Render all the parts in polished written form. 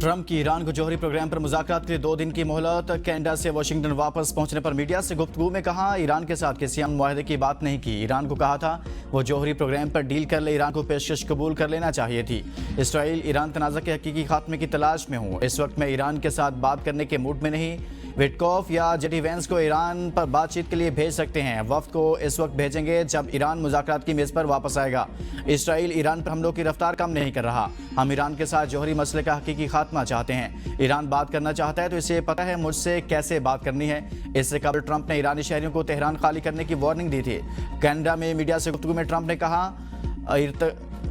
Trump की Iran को जौहरी programme पर मुज़ाकरात के लिए 2 दिन की मोहलत। कनाडा से वाशिंगटन वापस पहुंचने पर मीडिया से गुफ्तगू में कहा, ईरान के साथ किसी अमन मुआहदे की बात नहीं की। ईरान को कहा था वो जौहरी प्रोग्राम पर डील कर ले, ईरान को पेशकश कबूल कर लेना चाहिए थी। इसराइल ईरान तनाज़ा के हकीकी खात्मे की तलाश में हूँ। इस वक्त मैं ईरान के साथ बात करने के मूड में नहीं। विटकॉफ या जेडी वेंस को ईरान पर बातचीत के लिए भेज सकते हैं। वफ्द को इस वक्त भेजेंगे जब ईरान मुज़ाकरात की मेज़ पर वापस आएगा। इसराइल ईरान पर हमलों की रफ्तार कम नहीं कर रहा। हम ईरान के साथ जौहरी मसले का हकीकी खात्मा चाहते हैं। ईरान बात करना चाहता है तो इसे पता है मुझसे कैसे बात करनी है। इससे कबल ट्रंप ने ईरानी शहरियों को तेहरान खाली करने की वार्निंग दी थी। कनाडा में मीडिया से गुफ्तगू में ट्रंप ने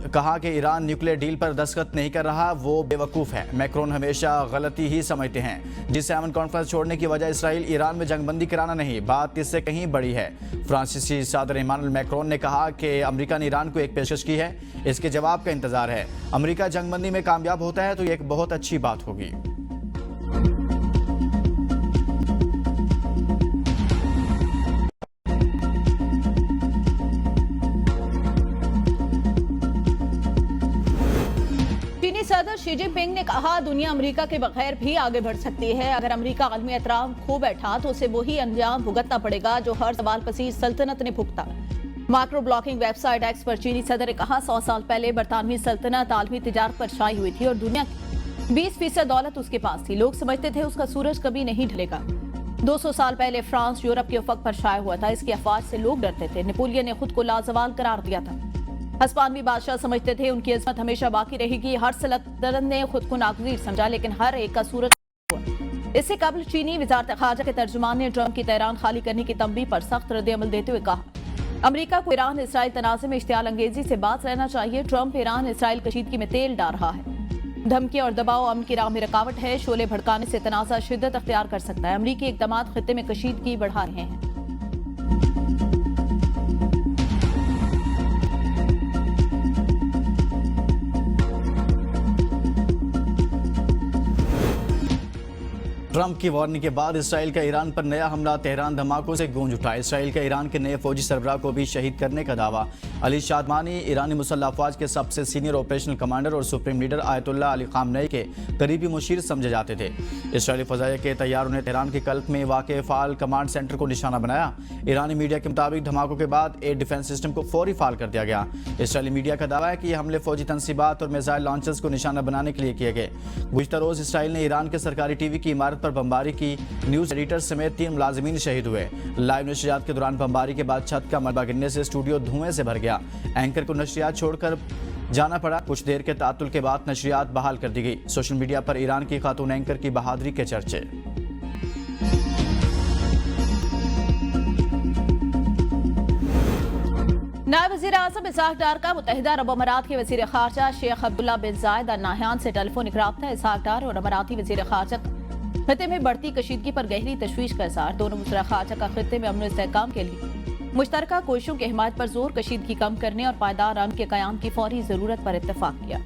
कहा कि ईरान न्यूक्लियर डील पर दस्तखत नहीं कर रहा, वो बेवकूफ़ है। मैक्रोन हमेशा गलती ही समझते हैं। G7 कॉन्फ्रेंस छोड़ने की वजह इसराइल ईरान में जंगबंदी कराना नहीं, बात इससे कहीं बड़ी है। फ्रांसीसी सदर इमानुएल मैक्रोन ने कहा कि अमेरिका ने ईरान को एक पेशकश की है, इसके जवाब का इंतजार है। अमेरिका जंगबंदी में कामयाब होता है तो ये एक बहुत अच्छी बात होगी। सदर शी जिनपिंग ने कहा, दुनिया अमेरिका के बगैर भी आगे बढ़ सकती है। अगर अमेरिका आलमी एहतराम खो बैठा तो उसे वही अंजाम भुगतना पड़ेगा जो हर सवाल पसीर सल्तनत ने भुगता। माइक्रो ब्लॉकिंग वेबसाइट एक्स पर चीनी सदर ने कहा, 100 साल पहले बरतानवी सल्तनत आलमी तिजारत पर छाई हुई थी और दुनिया की 20% दौलत उसके पास थी। लोग समझते थे उसका सूरज कभी नहीं ढलेगा। 200 साल पहले फ्रांस यूरोप के उफक पर छाया हुआ था। इसकी अफवाह से लोग डरते थे। नेपोलियन ने खुद को लाजवाल करार दिया था। हस्पानवी बादशाह समझते थे उनकी इज्जत हमेशा बाकी रहेगी। हर सल्तनत ने खुद को नागजीर समझा, लेकिन हर एक का सूरज हुआ। इससे कबल चीनी वजारत खारजा के तर्जुमान ने ट्रंप की तेहरान खाली करने की तंबीह पर सख्त रद्द-ए-अमल देते हुए कहा, अमेरिका को ईरान इसराइल तनाज़े में इश्तियाल अंगेजी से बात रहना चाहिए। ट्रंप ईरान इसराइल कशीदगी में तेल डाल रहा है। धमकी और दबाव अमन की राह में रुकावट है। शोले भड़काने से तनाज़ा शिद्दत अख्तियार कर सकता है। अमरीकी इक़दामात खित्ते में कशीदगी बढ़ा रहे हैं। ट्रंप की वार्निंग के बाद इसराइल का ईरान पर नया हमला। तेहरान धमाकों से गूंज उठा। इसराइल का ईरान के नए फौजी सरबराह को भी शहीद करने का दावा। अली शादमानी ईरानी मुसल्लह अफवाज के सबसे सीनियर ऑपरेशनल कमांडर और supreme leader Ayatollah Ali Khamenei के करीबी मुशीर समझे जाते थे। इसराइली फ़ज़ाइया के तैयारों ने तेहरान के कल्प में वाक़ फ़ाल कमांड सेंटर को निशाना बनाया। ईरानी मीडिया के मुताबिक धमाकों के बाद एयर डिफेंस सिस्टम को फौरी फ़ाल कर दिया गया। इसराइली मीडिया का दावा है कि ये हमले फौजी तनसीबात और मिसाइल लॉन्चर्स को निशाना बनाने के लिए किए गए। गुज़िश्ता रोज़ इसराइल ने ईरान के सरकारी टीवी की इमारत पर बमबारी की। न्यूज़ एडिटर समेत 3 मुलाजिमीन शहीद हुए। लाइव नशरियात के दौरान बमबारी के बाद छत का मलबा गिरने से स्टूडियो धुएं से भर गया। एंकर को नशरियात छोड़कर जाना पड़ा। कुछ देर के तातुल के बाद नशरियात बहाल कर दी गई। सोशल मीडिया पर ईरान की खातून एंकर की बहादुरी के चर्चे। नायब वज़ीर आज़म इसहाक डार का मुत्तहिदा अरब अमारात के वज़ीर ख़ारजा शेख अब्दुल्ला बिन ज़ायद अल नाहयान से टेलीफोनिक राब्ता। इसहाक डार और अमाराती वज़ीर ख़ारजा खित्ते में बढ़ती कशीदगी पर गहरी तशवीश का इज़हार। दोनों वज़ीर ख़ारजा का खित्ते में अमन इस्तेहकाम के लिए मुश्तरका कोशिशों की हिमायत पर जोर, कशीदगी कम करने और पायदार अमन के क़याम की फौरी ज़रूरत पर इत्तफ़ाक़ किया।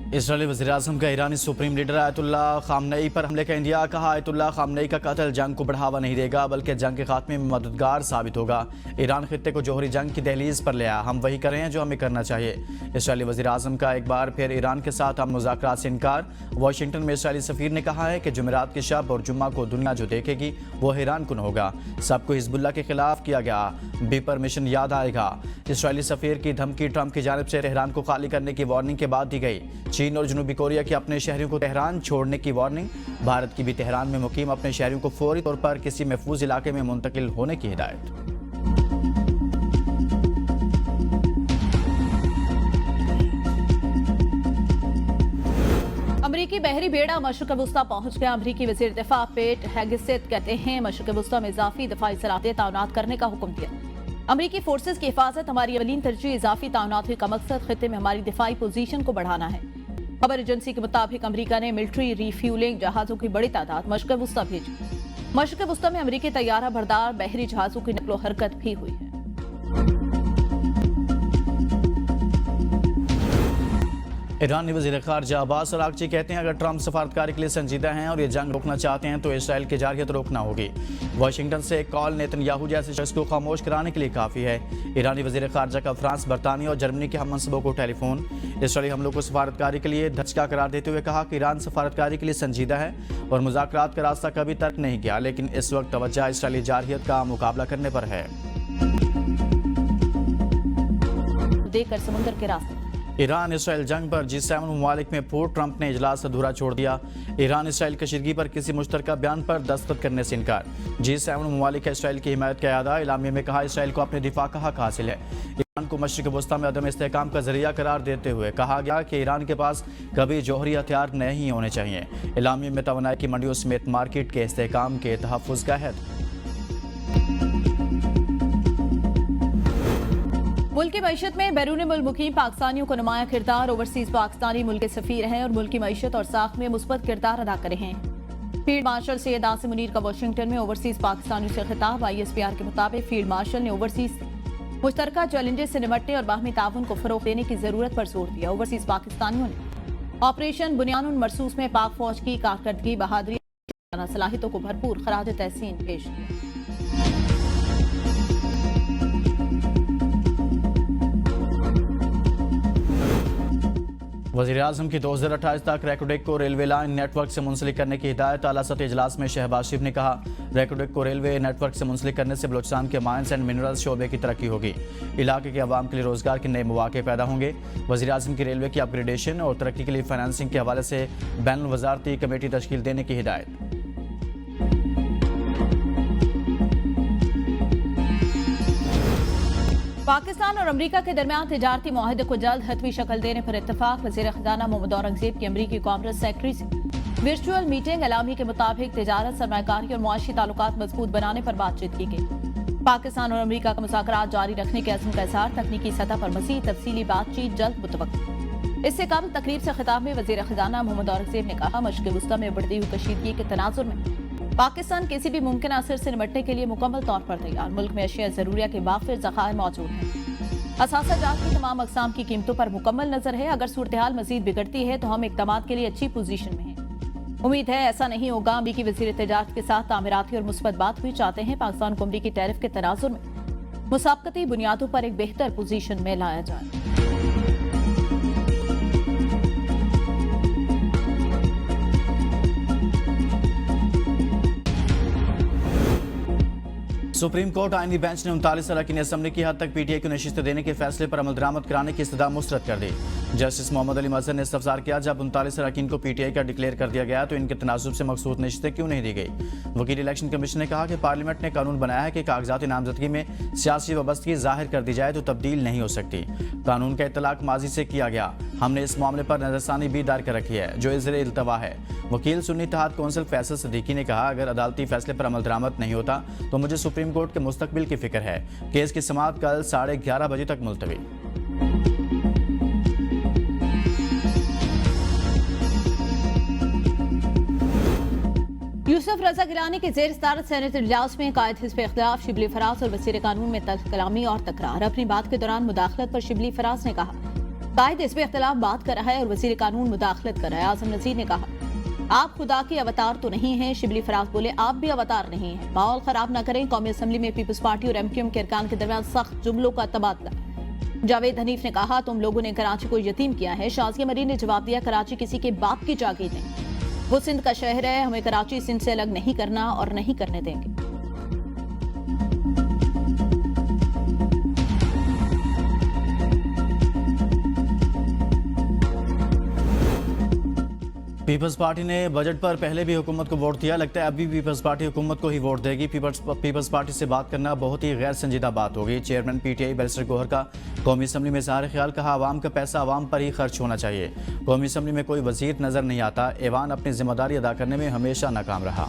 इसराइली वज़ीर-ए-आज़म का ईरानी सुप्रीम लीडर आयतुल्लाह खामनेई पर हमले का इंदिया। कहा, आयतुल्लाह खामनेई का कत्ल जंग को बढ़ावा नहीं देगा बल्कि जंग के खात्मे में मददगार साबित होगा। ईरान खित्ते को जौहरी जंग की दहलीज पर ले आया। हम वही कर रहे हैं जो हमें करना चाहिए। इसराइली वज़ीर-ए-आज़म का एक बार फिर ईरान के साथ हम मुज़ाकरात से इनकार। वाशिंगटन में इसराइली सफ़ीर ने कहा है कि जुमेरात की शब और जुम्मा को दुनिया जो देखेगी वो हैरान कुन होगा। सबको हिज़्बुल्लाह के खिलाफ किया गया बी परमिशन याद आएगा। इसराइली सफ़ीर की धमकी ट्रंप की जानिब से तेहरान को खाली करने की वार्निंग के बाद दी गई। चीन और जनूबी कोरिया के अपने शहरियों को तेहरान छोड़ने की वार्निंग। भारत की भी तेहरान में मुकीम अपने शहरियों को फौरी तौर पर किसी महफूज इलाके में मुंतकिल होने की हिदायत। अमरीकी बहरी बेड़ा मशरक़ वुस्ता पहुंच गया। अमरीकी वज़ीर दिफा पेट हेगसेथ कहते हैं, मशरक़ वुस्ता में इजाफी दफाई सलाहियत तैनात करने का हुक्म दिया। अमरीकी फोर्सेज की हिफाजत हमारी अवलीन तरजीह। इजाफी तैनाती का मकसद खित्ते में हमारी दिफाई पोजीशन को बढ़ाना है। खबर एजेंसी के मुताबिक अमरीका ने मिलिट्री रिफ्यूलिंग जहाजों की बड़ी तादाद मशरक़ वुस्ता भेजी। मशरक़ वुस्ता में अमरीकी तैयारा बरदार बहरी जहाजों की नकलो हरकत भी हुई है। ईरानी वज़ीर ख़ारजा अब्बास अराग़ची कहते हैं अगर ट्रंप सफारतकारी के लिए संजीदा हैं और ये जंग रोकना चाहते हैं तो इसराइल की जारहियत रोकना होगी। वाशिंगटन से एक कॉल नेतन्याहू जैसे शख्स को खामोश कराने के लिए काफ़ी है। ईरानी वज़ीर ख़ारजा का फ्रांस, बरतानिया और जर्मनी के हम मनसबों को टेलीफोन। इसराइली हमलों को सफारतकारी के लिए धचका करार देते हुए कहा कि ईरान सफारतकारी के लिए संजीदा है और मुज़ाकरात का रास्ता कभी तर्क नहीं किया, लेकिन इस वक्त तवज्जो इसराइली जारहियत का मुकाबला करने पर है। देकर समुद्र के रास्ते ईरान इसराइल जंग पर G7 ममालिक में फूट, ट्रंप ने इजलास अधूरा छोड़ दिया। ईरान इसराइल कशीदगी पर किसी मुश्तरका बयान पर दस्तखत करने से इनकार। G7 ममालिक का इसराइल की हिमायत का इरादा। इलामिया में कहा इसराइल को अपने दिफा का हक हासिल है। ईरान को मशरिक़ वस्ता में अदम इस्तेहकाम का जरिया करार देते हुए कहा गया कि ईरान के पास कभी जौहरी हथियार नहीं होने चाहिए। इलामिया में तवानाई की मंडियों समेत मार्केट के इस्तेहकाम के तहफ़्फ़ुज़ का अहद। मुल्क की मईशत में बैरून मुल्क मुकीम पाकिस्तानियों को नुमाया किरदार। ओवरसीज पाकिस्तानी मुल्क के सफीर हैं और मुल्क की मईशत और साख में मुस्बत किरदार अदा करे हैं। फील्ड मार्शल सैयद आसिम मुनीर का वाशिंगटन में ओवरसीज पाकिस्तानियों से खिताब। ISPR के मुताबिक फील्ड मार्शल ने ओवरसीज से मुश्तरका चैलेंजेस से निपटने और बाहमी ताउन को फरोग देने की जरूरत पर जोर दिया। ओवरसीज पाकिस्तानियों ने ऑपरेशन बुनियानुन मरसूस में पाक फौज की कारकर्दगी, बहादुरी, सलाहियतों को भरपूर खराज तहसीन पेश किया। वज़ीर-ए-आज़म की 2028 तक रैकोडेक को रेलवे लाइन नेटवर्क से मुंसलिक करने की हिदायत। आला सतही इजलास में शहबाज शरीफ ने कहा रैकोडेक को रेलवे नेटवर्क से मुंसलिक करने से बलूचिस्तान के माइंस एंड मिनरल्स शोबे की तरक्की होगी। इलाके के अवाम के लिए रोजगार के नए मौके पैदा होंगे। वज़ीर-ए-आज़म की रेलवे की अपग्रेडेशन और तरक्की के लिए फाइनेंसिंग के हवाले से बैनुल वज़ारती कमेटी तश्कील देने की हिदायत। पाकिस्तान और अमरीका के दरमियान तिजारती मुआहदे को जल्द हतमी शक्ल देने पर इत्तफाक। वज़ीर ख़ज़ाना मोहम्मद औरंगज़ेब की अमरीकी कांग्रेस सेक्रेटरी से वर्चुअल मीटिंग। एलामी के मुताबिक तिजारत, सरमायाकारी और मुआशी ताल्लुकात मजबूत बनाने पर बातचीत की गई। पाकिस्तान और अमरीका का मुज़ाकरात जारी रखने के अज़्म का इज़हार। तकनीकी सतह पर मज़ीद तफसीली बातचीत जल्द मुतवक्किल। इससे कबल तकरीब से खिताब में वज़ीर ख़ज़ाना मोहम्मद औरंगज़ेब ने कहा मशरिक़ वस्ता में बढ़ती हुई कशीदगी के तनाजुर में पाकिस्तान किसी भी मुमकिन असर से निपटने के लिए मुकम्मल तौर पर तैयार। मुल्क में अशिया ज़रूरिया के वाफिर ज़खायर मौजूद हैं। असासा जात की तमाम अक़साम की कीमतों पर मुकम्मल नजर है। अगर सूरत हाल मजीद बिगड़ती है तो हम इक़दाम के लिए अच्छी पोजीशन में हैं। उम्मीद है ऐसा नहीं होगा। अमरीकी वज़ीर तिजारत के साथ तामीराती और मुस्बत बात हुई। चाहते हैं पाकिस्तान को अमरीकी टैरिफ के तनाजुर में मुसाबकती बुनियादों पर एक बेहतर पोजीशन में लाया जाए। सुप्रीम कोर्ट आईनी बेंच ने 39 अरकानी असम्बली की हद तक PTI को नशिस्त देने के फैसले पर अमल दरामद कराने की इस्तदा मुस्तरद कर दी। जस्टिस मोहम्मद अली मजहर ने इस्तफसार किया जब 39 अरकान को PTI का डिक्लेयर कर दिया गया तो इनके तनासुब से मखसूस नशिस्तें क्यों नहीं दी गई। वकील इलेक्शन कमीशन ने कहा कि पार्लियामेंट ने कानून बनाया है कि कागजाती नामजदगी में सियासी वाबस्तगी जाहिर कर दी जाए तो तब्दील नहीं हो सकती। कानून का इतलाक माजी से किया गया। हमने इस मामले पर नजरसानी भी दायर कर रखी है जो इज़्र इल्तवा है। वकील सुन्नी इत्तेहाद कौंसिल फैसल सिद्दीकी ने कहा अगर अदालती फैसले पर अमल दरामद नहीं होता तो मुझे सुप्रीम कोर्ट के मुस्तकबिल की फिक्र है। केस की समाअत कल 11:30 बजे तक मुलतवी। यूसुफ रजा गिलानी के जेर सदारत सेनेट इजलास में कायद हिज़्ब इख्तिलाफ शिबली फराज और वज़ीर कानून में कलामी और तकरार। अपनी बात के दौरान मुदाखलत पर शिबली फराज ने कहा कायद हिज़्ब इख्तिलाफ बात कर रहा है और वज़ीर कानून मुदाखलत कर रहा है। आज़म नज़ीर ने कहा आप खुदा के अवतार तो नहीं हैं। शिबली फराज बोले आप भी अवतार नहीं हैं। माहौल खराब न करें। कौमी असम्बली में पीपल्स पार्टी और MQM के अरकान के दरमियान सख्त जुमलों का तबादला। जावेद हनीफ ने कहा तुम लोगों ने कराची को यतीम किया है। शाज़िया मरीन ने जवाब दिया कराची किसी के बाप की जागीर नहीं, वो सिंध का शहर है। हमें कराची सिंध से अलग नहीं करना और नहीं करने देंगे। पीपल्स पार्टी ने बजट पर पहले भी हुकूमत को वोट दिया। लगता है अभी पीपल्स पार्टी हुकूमत को ही वोट देगी। पीपल्स पार्टी से बात करना बहुत ही गैर संजीदा बात होगी। चेयरमैन PTI बैरिस्टर गौहर का कौमी असम्बली में इज़हार ख्याल। कहा आवाम का पैसा आवाम पर ही खर्च होना चाहिए। कौमी असम्बली में कोई वजीर नजर नहीं आता। ऐवान अपनी जिम्मेदारी अदा करने में हमेशा नाकाम रहा।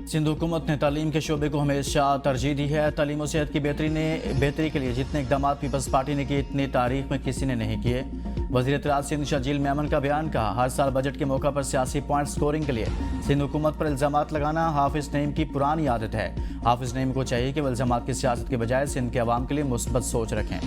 सिंध हुकूमत ने तालीम के शोबे को हमेशा तरजीह दी है। तालीम और सेहत की बेहतरी के लिए जितने इकदाम पीपल्स पार्टी ने किए इतनी तारीख में किसी ने नहीं किए। वज़ीर इत्तलात सिंध शजील मेमन का बयान कहा, हर साल बजट के मौका पर सियासी पॉइंट स्कोरिंग के लिए सिंध हुकूमत पर इल्जामात लगाना हाफिज नईम की पुरानी आदत है। हाफिज नईम को चाहिए कि वह इल्जामात की सियासत के बजाय सिंध के अवाम के लिए मुस्बत सोच रखें।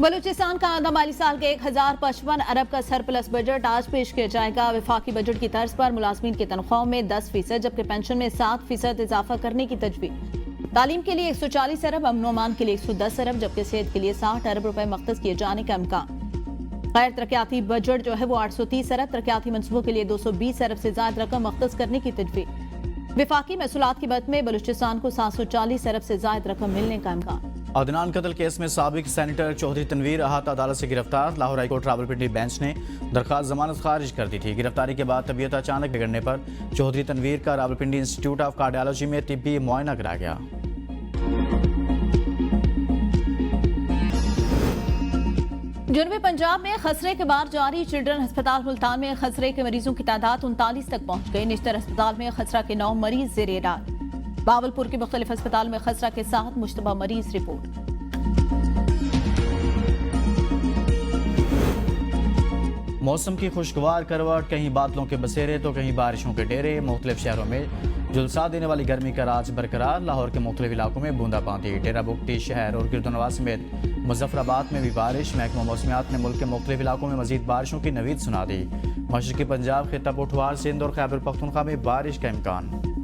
बलूचिस्तान का आंदा माली साल के 1055 अरब का सरप्लस बजट आज पेश किया जाएगा। वफाकी बजट की तर्ज पर मुलाजमीन की तनख्वाहों में 10% जबकि पेंशन में 7% इजाफा करने की तजवीज़। तालीम के लिए 140 अरब, अमन व अमान के लिए 110 अरब जबकि सेहत के लिए 60 अरब रुपए मख्तस किए जाने का इम्कान। गैर तरक्याती बजट जो है वो 830 अरब, तरक्याती मनसूबों के लिए 220 अरब से ज्यादा रकम मख्तस करने की तजवीज़। वफाकी महसूलात की मद में बलूचिस्तान को 740 अरब से ज्यादा रकम मिलने का इम्कान। अदनान कत्ल केस में साबिक सेनेटर चौधरी तनवीर अहात अदालत से गिरफ्तार। लाहौर हाईकोर्ट रावलपिंडी बेंच ने दरखास्त जमानत खारिज कर दी थी। गिरफ्तारी के बाद तबीयत अचानक बिगड़ने पर चौधरी तनवीर का रावलपिंडी इंस्टीट्यूट ऑफ कार्डियोलॉजी में तिब्बी मुआयना कराया गया। जनूबी पंजाब में खसरे के बाद जारी चिल्ड्रन अस्पताल मुल्तान में खसरे के मरीजों की तादाद 39 तक पहुंच गई। निश्तर अस्पताल में खसरा के 9 मरीज जेर इलाज। बावलपुर के मुख्तलिफ अस्पताल में खसरा के 7 मुश्तबा मरीज रिपोर्ट। मौसम की खुशगवार करवट, कहीं बादलों के बसेरे तो कहीं बारिशों के डेरे। मुख्तलिफ शहरों में जुलसा देने वाली गर्मी का राज बरकरार। लाहौर के मुख्तलिफ इलाकों में बूंदाबांदी। डेरा बुगटी शहर और गिरदोनवा समेत मुजफ्फराबाद में भी बारिश। महकमा मौसमियात ने मुल्क के मुख्तलिफ इलाकों में मजीद बारिशों की नवीद सुना दी। मशरकी पंजाब, खित्ता पुठवार, सिंध और खैबर पख्तूनख्वा में बारिश का इम्कान।